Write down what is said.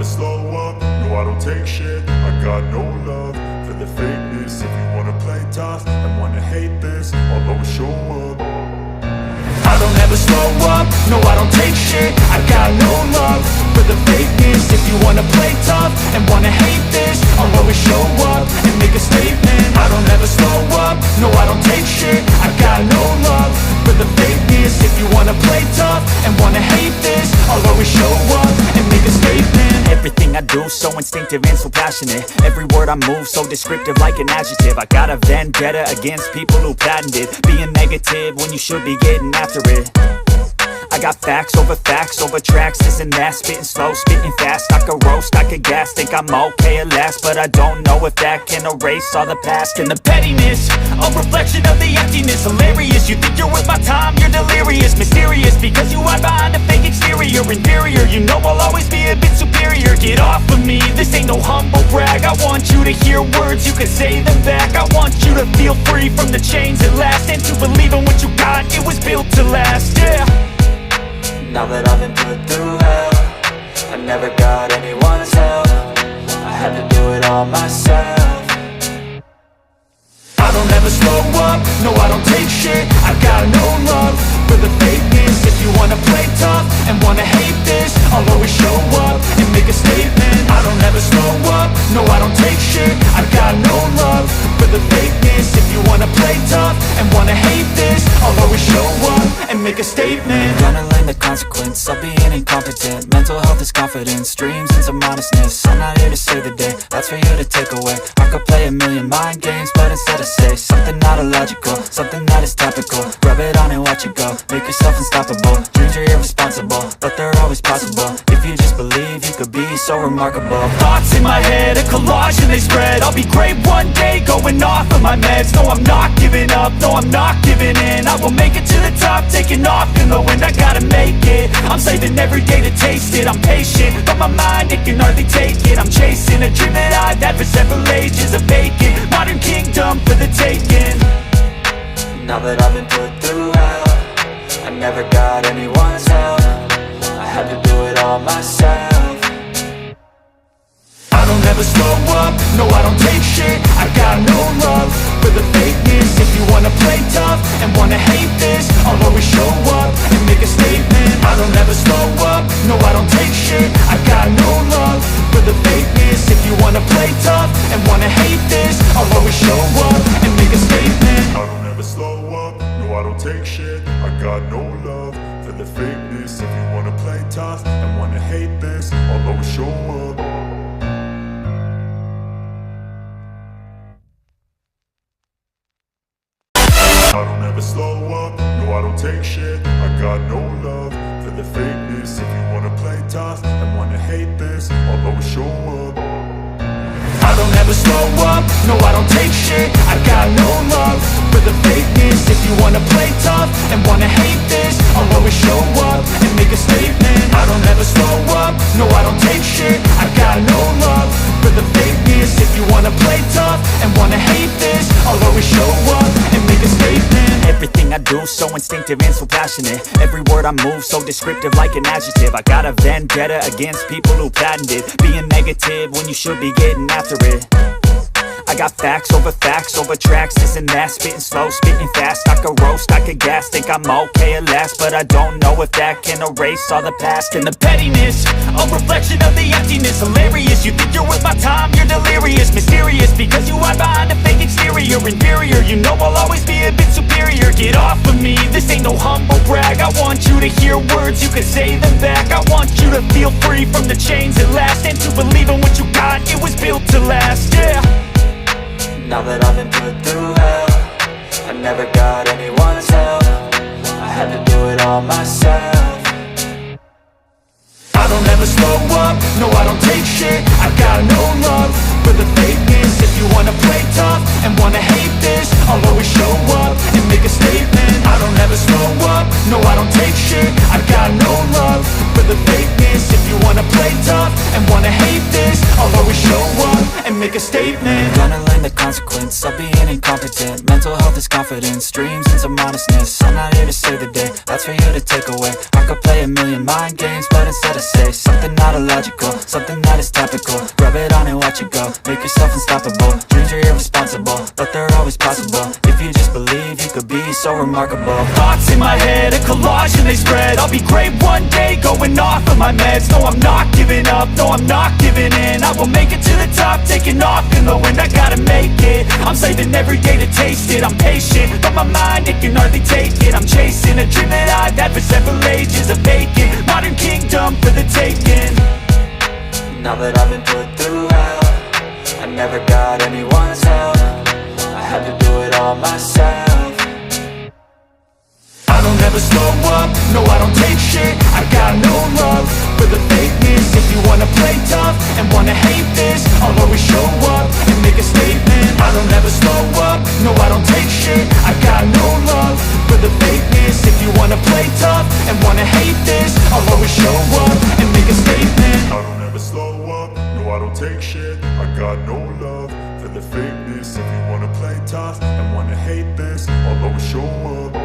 never slow up, no I don't take shit. I got no love for the fakeness. If you wanna play tough and wanna hate this, I'll always show up. I don't ever slow up, no I don't take shit. I got no love for the fakeness. If you wanna play tough and wanna hate this, I'll always show up and make a statement. I don't ever slow up, no I don't take shit. I got no love for the fakeness. If you wanna play tough and wanna hate this, I'll always show up and make a statement. Everything I do so instinctive and so passionate. Every word I move so descriptive like an adjective. I got a vendetta against people who patented being negative when you should be getting after it. I got facts over tracks, this and that. Spitting slow, spitting fast. I could roast, I could gas. Think I'm okay at last, but I don't know if that can erase all the past. And the pettiness, a reflection of the emptiness. Hilarious, you think you're worth my time, you're delirious. Mysterious, because you hide behind a fake exterior. Inferior, you know I'll always be a bit superior. Get off of me, this ain't no humble brag. I want you to hear words, you can say them back. I want you to feel free from the chains at last, and to believe in what you got, it was built to last, yeah. Now that I've been put through hell, I never got anyone's help. I had to do it all myself. I don't ever slow up, no I don't take shit. I got no love for the fakeness. If you wanna play tough and wanna hate this, I'll always show up and make a statement. I don't ever slow up, no I don't take shit. I got no love for the fakeness. If you wanna play tough and wanna hate this, I'll always show up and make a statement. Gonna learn the consequence of being incompetent. Mental health is confidence, dreams into modestness. I'm not here to save the day, that's for you to take away. I could play a million mind games, but instead I say something not illogical, something that is topical. Rub it on and watch it go, make yourself unstoppable. Dreams are irresponsible, but they're always possible. If you just believe, you could be so remarkable. Thoughts in my head, a collage and they spread. I'll be great one day, going off of my meds. No, I'm not giving up, no, I'm not giving in. I will make it to the top, taking off in the wind. I gotta make it, I'm saving every day to taste it. I'm patient, but my mind, it can hardly take it. I'm chasing a dream that I've had for several ages. A vacant, modern kingdom for the taking. Now that I've been put through hell, I never got anyone's help. I had to do it all myself. I don't ever slow up, no I don't take shit. I got no love for the fakeness. If you wanna play tough and wanna hate this, I'll always show up and make a statement. I don't ever slow up, no I don't take shit. I got no love for the fakeness. If you wanna play tough and wanna hate this, I'll always show up and make a statement. I don't ever slow up, no I don't take shit. I got no love for the fakeness. If you wanna play tough and wanna hate this, I'll always show up. I don't ever slow up, no I don't take shit. I got no love for the fakeness. If you wanna play tough and wanna hate this, I'll always show up. I don't ever slow up, no I don't take shit. I got no love for the fakeness. If you wanna play tough and wanna hate this, I'll always show up and make a statement. I don't ever slow up, no I don't take shit. I got no love for the fakeness. If you wanna play tough and wanna hate this, I'll always show up and make a statement. Everything I do so instinctive and so passionate. Every word I move so descriptive like an adjective. I got a vendetta against people who patented being negative when you should be getting after it. I got facts over tracks, this and that. Spitting slow, spitting fast. I could roast, I could gas. Think I'm okay at last, but I don't know if that can erase all the past. And the pettiness, a reflection of the emptiness. Hilarious, you think you're worth my time, you're delirious. Mysterious, because you hide behind a fake exterior. Inferior, you know I'll always be a bit superior. Get off of me, this ain't no humble brag. I want you to hear words, you can say them back. I want you to feel free from the chains at last, and to believe in what you got, it was built to last, yeah. Now that I've been put through hell, I never got anyone's help. I had to do it all myself. I don't ever slow up, no I don't take shit. I got no love for the fakeness. If you wanna play tough and wanna hate this, I'll always show up and make a statement. I don't ever slow up, no I don't take shit. I got no love for the fakeness. If you wanna play tough and wanna hate this, I'll always show up and make a statement. Gonna learn the consequence of being incompetent. Mental health is confidence, dreams into modestness. I'm not here to save the day, that's for you to take away. I could play a million mind games, but instead I say something not illogical, something that is topical. Rub it on and watch it go, make yourself unstoppable. Dreams are irresponsible, but they're always possible. If you just believe, you could be so remarkable. Thoughts in my head, a collage and they spread. I'll be great one day, going off of my meds. No, I'm not giving up, no, I'm not giving in. I will make it to the top, taking off in the wind. I gotta make it, I'm saving every day to taste it. I'm patient, but my mind, it can hardly take it. I'm chasing a dream that I've had for several ages. A vacant, modern kingdom for the taking. Now that I've been put through hell, I never got anyone's help. I had to do it all myself. I don't ever slow up, no I don't take shit. I got no love for the fakeness. If you wanna play tough and wanna hate this, I'll always show up and make a statement. I don't ever slow up, no I don't take shit. I got no love for the fakeness. If you wanna play tough and wanna hate this, I'll always show up and make a statement. I don't ever slow up, no I don't take shit. I got no love for the fakeness. If you wanna play tough and wanna hate this, I'll always show up.